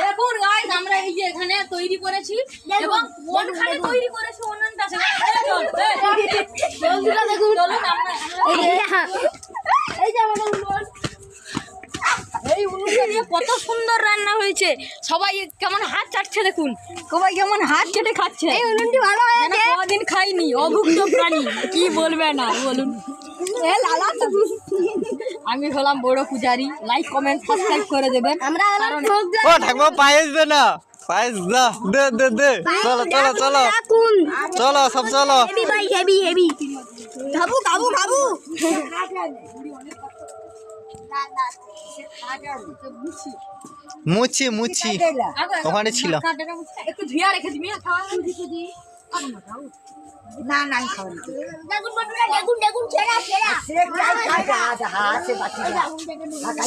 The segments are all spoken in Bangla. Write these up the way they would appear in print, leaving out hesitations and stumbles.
দেখুন গাইস আমরা এই যে এখানে তৈরি করেছি এবং কোনখানে তৈরি করেছি অনন্ত আছে বন্ধুরা দেখুন চলুন আমরা এই যে আমাদের উনুন এই উনুনটা দিয়ে কত সুন্দর রান্না হয়েছে সবাই কেমন হাত চাটছে দেখুন সবাই কেমন হাত চেটে খাচ্ছে এই উনুনটি ভালো হয়েছে কদিন খাইনি অভুক্ত প্রাণী কি বলবে না বলুন এ লালা তো আমি হলাম বড় পূজারি লাইক কমেন্ট সাবস্ক্রাইব করে দেবেন আমরা ও ঠাকুমা পায়েস দে না পায়েস দা দে দে দে চলো চলো চলো চলো সব চলো হেভি ভাই হেভি হেভি খাবু খাবু খাবু মুচি মুচি ওখানে ছিল একটু ধুইয়া রেখে দিবি খাওয়া না না খাওয়া দেখুন বন্ধুরা দেখুন দেখুন ছেড়া ছেড়া সে খাই হ্যাঁ সে বাটি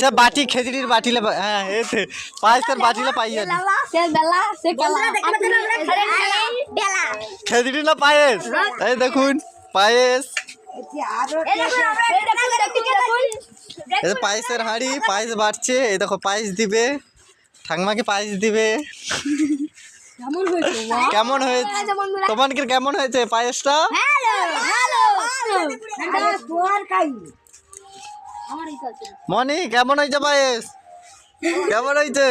সে বাটি খেজড়ির বাটিলে হ্যাঁ এতে পায়েসের বাটিলে পাইয়ে সে বেলা সে কালা বেলা খেজড়ি না পায়েস এই দেখুন পায়েস এই যে পায়েসের হাঁড়ি পায়েস বাড়ছে এই দেখো পায়েস দিবে ঠাকুমাকে পায়েস দিবে কেমন হয়েছে কেমন হয়েছে তোমার কেমন হয়েছে পায়েসটা মনি কেমন হয়েছে পায়েস কেমন হয়েছে